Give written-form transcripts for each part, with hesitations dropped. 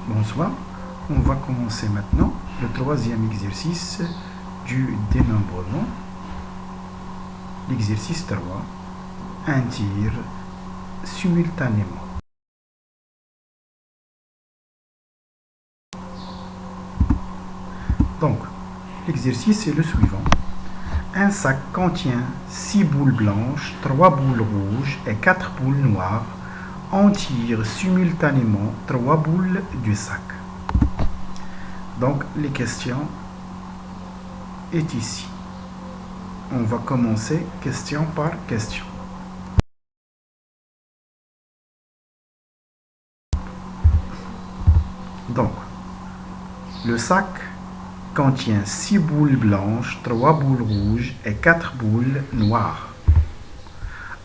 Bonsoir, on va commencer maintenant le troisième exercice du dénombrement. L'exercice 3, un tir simultanément. Donc, l'exercice est le suivant. Un sac contient 6 boules blanches, 3 boules rouges et 4 boules noires. On tire simultanément 3 boules du sac. Donc, les questions est ici. On va commencer question par question. Donc, le sac contient 6 boules blanches, 3 boules rouges et 4 boules noires.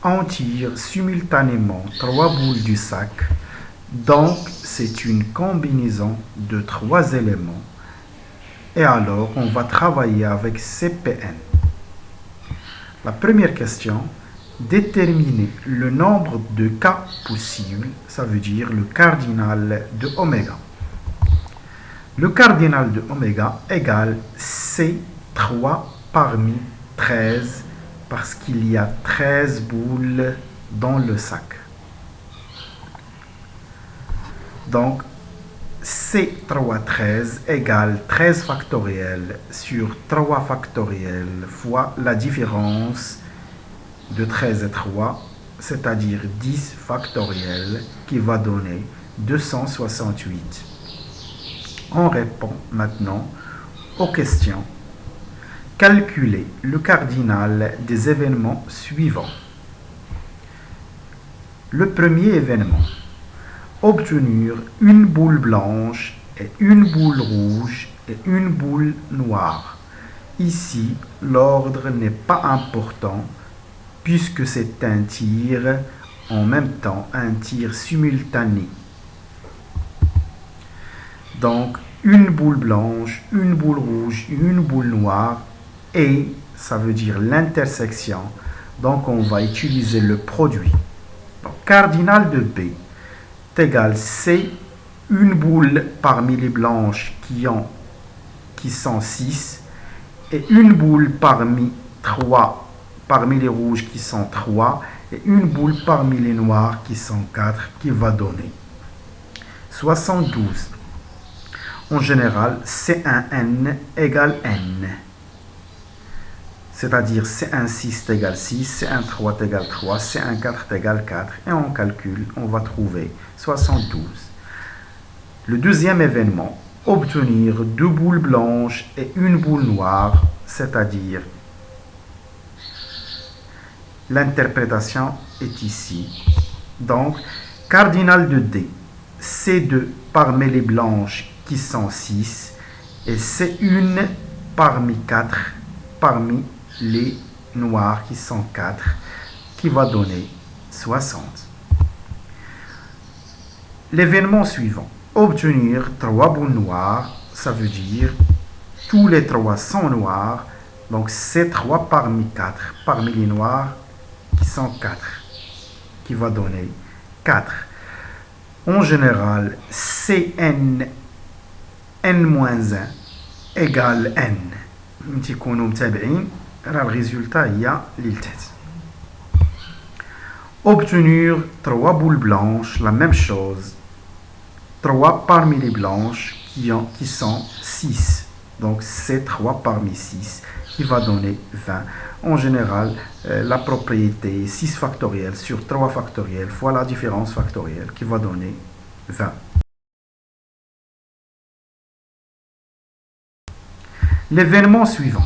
On tire simultanément 3 boules du sac, donc c'est une combinaison de 3 éléments. Et alors, on va travailler avec CPN. La première question, déterminer le nombre de cas possibles, ça veut dire le cardinal de oméga. Le cardinal de oméga égale C3 parmi 13 parce qu'il y a 13 boules dans le sac. Donc, C3 13 égale 13 factoriel sur 3 factoriel fois la différence de 13 et 3, c'est-à-dire 10 factoriel qui va donner 268. On répond maintenant aux questions. Calculer le cardinal des événements suivants. Le premier événement. Obtenir une boule blanche et une boule rouge et une boule noire. Ici, l'ordre n'est pas important puisque c'est un tir en même temps, un tir simultané. Donc, une boule blanche, une boule rouge, une boule noire et ça veut dire l'intersection. Donc, on va utiliser le produit. Donc, cardinal de B est égal C, une boule parmi les blanches qui sont 6 et une boule parmi les rouges qui sont 3 et une boule parmi les noirs qui sont 4 qui va donner 72. En général, C1N égale N. C'est-à-dire C1,6 égale 6, C1,3 égale 3, C1,4 égale 4. Et on calcule, on va trouver 72. Le deuxième événement, obtenir 2 boules blanches et une boule noire, c'est-à-dire l'interprétation est ici. Donc, cardinal de D, C2 parmi les blanches qui sont 6 et C1 parmi 4 parmi les noirs qui sont 4 qui va donner 60. L'événement suivant, obtenir 3 boules noires, ça veut dire tous les 3 sont noirs, donc c'est 3 parmi 4 parmi les noirs qui sont 4 qui va donner 4. En général, CN N-1 égale N. Le résultat il y a l'iltet. Obtenir 3 boules blanches, la même chose. 3 parmi les blanches qui sont 6. Donc c'est 3 parmi 6 qui va donner 20. En général, la propriété 6 factoriel sur 3 factoriel fois la différence factorielle qui va donner 20. L'événement suivant.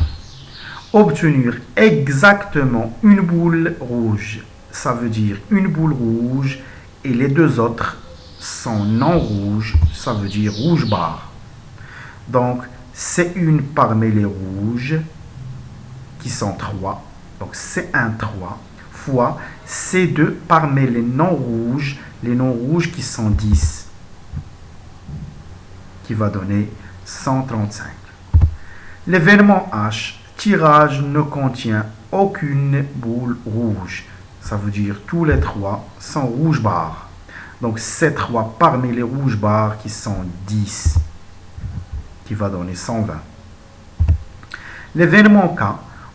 Obtenir exactement une boule rouge. Ça veut dire une boule rouge et les deux autres sont non rouges. Ça veut dire rouge barre. Donc, c'est une parmi les rouges qui sont 3. Donc, c'est un 3 fois C2 parmi les non rouges qui sont 10 qui va donner 135. L'événement H, tirage ne contient aucune boule rouge. Ça veut dire tous les 3 sont rouge barre. Donc C3 parmi les rouges barres qui sont 10, qui va donner 120. L'événement K,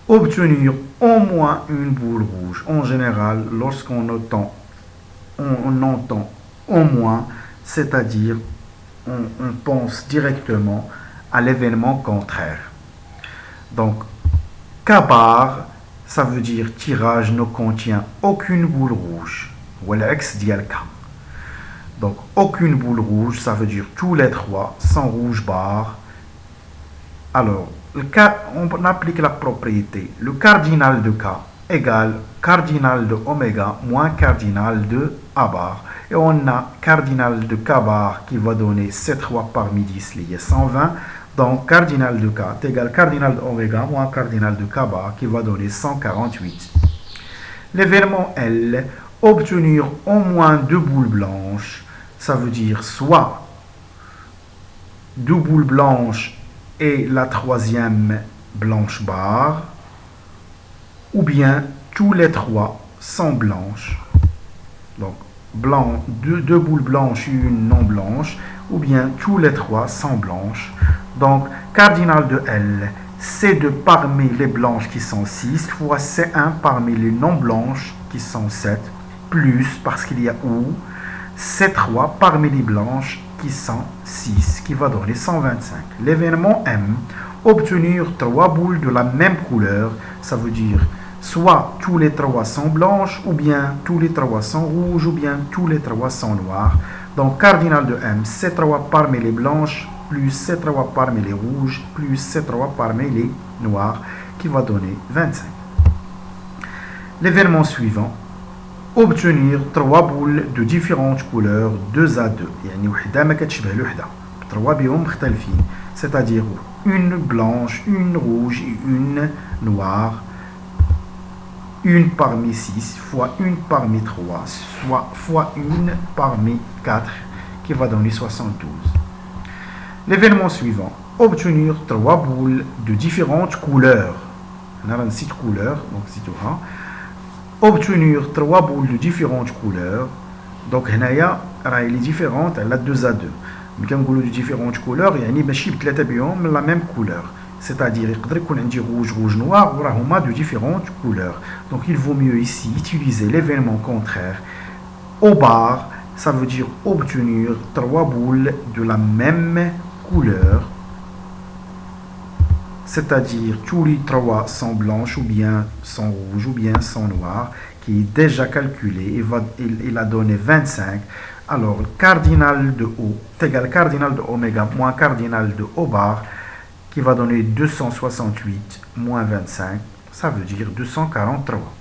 obtenir au moins une boule rouge. En général, lorsqu'on entend au moins, c'est-à-dire on pense directement à l'événement contraire. Donc, K bar, ça veut dire tirage ne contient aucune boule rouge. Ou l'ex dial K. Donc, aucune boule rouge, ça veut dire tous les trois sans rouge barre. Alors, on applique la propriété. Le cardinal de K égale cardinal de oméga moins cardinal de A bar. Et on a cardinal de K bar qui va donner C3 parmi 10 lié 120. Donc, cardinal de K est égal cardinal de oméga moins cardinal de K bar qui va donner 148. L'événement L, obtenir au moins deux boules blanches, ça veut dire soit deux boules blanches et la troisième blanche barre, ou bien tous les trois sont blanches. Donc, deux boules blanches et une non blanche, ou bien tous les trois sont blanches. Donc, cardinal de L, C2 parmi les blanches qui sont 6, fois C1 parmi les non blanches qui sont 7, plus, parce qu'il y a OU, C3 parmi les blanches qui sont 6, qui va donner 125. L'événement M, obtenir trois boules de la même couleur, ça veut dire soit tous les trois sont blanches, ou bien tous les trois sont rouges, ou bien tous les trois sont noirs. Donc, cardinal de M, C3 parmi les blanches, plus C3 parmi les rouges, plus C3 parmi les noirs, qui va donner 25. L'événement suivant, obtenir trois boules de différentes couleurs 2 à 2. يعني وحدة ما كتشبه الوحدة. trois بهم مختلفين. C'est-à-dire une blanche, une rouge et une noire. Une parmi 6 fois une parmi 3, soit fois une parmi 4, qui va donner 72. L'événement suivant, obtenir trois boules de différentes couleurs. On a 6 couleurs, donc c'est tout. Obtenir trois boules de différentes couleurs. Donc, هنايا راهي les différentes, elle a 2 à 2. Mais quand on dit différentes couleurs, يعني ماشي بثلاثة بهم la même couleur. C'est-à-dire, il y a rouge, rouge, noir, ou de différentes couleurs. Donc, il vaut mieux ici utiliser l'événement contraire. Au bar, ça veut dire obtenir trois boules de la même couleur. C'est-à-dire, tous les trois sont blanches, ou bien sont rouges, ou bien sont noirs, qui est déjà calculé. Il a donné 25. Alors, cardinal de O est égal cardinal de oméga moins cardinal de O bar, qui va donner 268 moins 25, ça veut dire 243.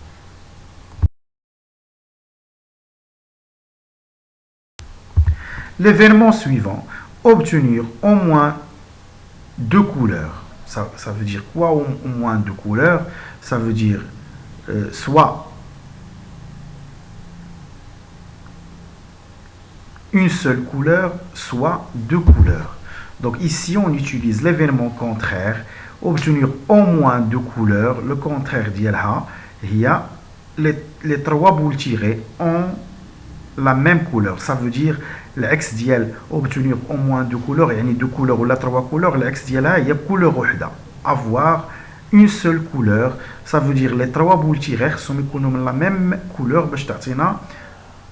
L'événement suivant, obtenir au moins deux couleurs. Ça veut dire quoi au moins deux couleurs? Ça veut dire soit une seule couleur, soit deux couleurs. Donc ici, on utilise l'événement contraire, obtenir au moins deux couleurs. Le contraire d'Yelha, il y a les trois boules tirées ont la même couleur. Ça veut dire l'ex d'Yel, obtenir au moins deux couleurs, il y a deux couleurs ou la trois couleurs, l'ex d'Yelha, il y a couleur wahda. Avoir une seule couleur, ça veut dire les trois boules tirées sont la même couleur,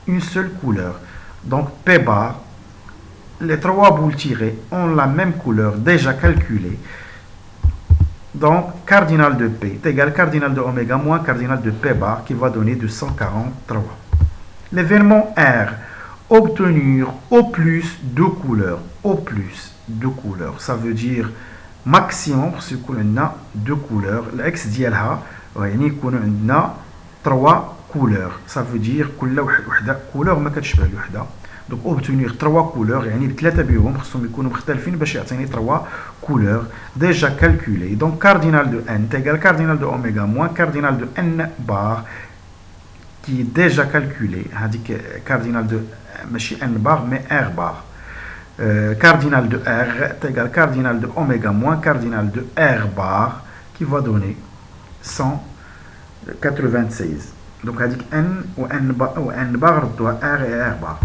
une seule couleur. Donc P bar, les trois boules tirées ont la même couleur déjà calculée. Donc, cardinal de P est égal cardinal de oméga moins cardinal de P bar qui va donner 243. L'événement R, obtenir au plus deux couleurs. Au plus deux couleurs. Ça veut dire maximum parce qu'on a deux couleurs. L'ex ديالها يعني يكون عندنا trois couleurs. Ça veut dire كل وحدة couleur ما كتشبه الوحدة. Donc obtenir trois couleurs يعني بثلاثة بيهم خصهم يكونوا مختلفين باش يعطيني trois couleurs déjà calculées. Donc cardinal de n est égal cardinal de oméga moins cardinal de n bar qui est déjà calculé. هذيك cardinal de ماشي n bar mais r bar. Cardinal de r est égal cardinal de oméga moins cardinal de r bar qui va donner 196. Donc هذيك n و n bar ردوها r et r bar.